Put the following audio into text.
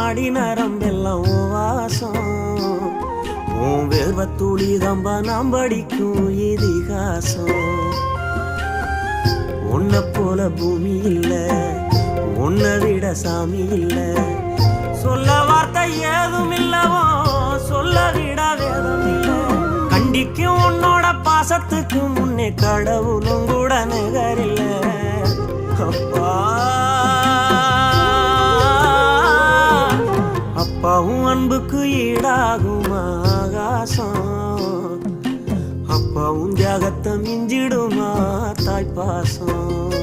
நாடி நரம்பெல்லாம் வாசம் உன் வேர்வத்துளி தம்ப நாம் படிக்கும் இதிகாசம் உன்னை போல பூமி இல்ல உன்னை விட சாமி இல்ல சொல்ல வார்த்தை ஏதும் இல்லவோ சொல்ல விட வேதம் இல்ல கண்டிக்கும் உன்னோட பாசத்துக்கு முன்னே கடவுளும் கூட நிகரில்ல அப்பா அப்பாவும் அன்புக்கு ஈடாகும் ஆகாசம் அப்பாவும் தியாகத்தை மிஞ்சிடுமா தாய்ப்பாசம்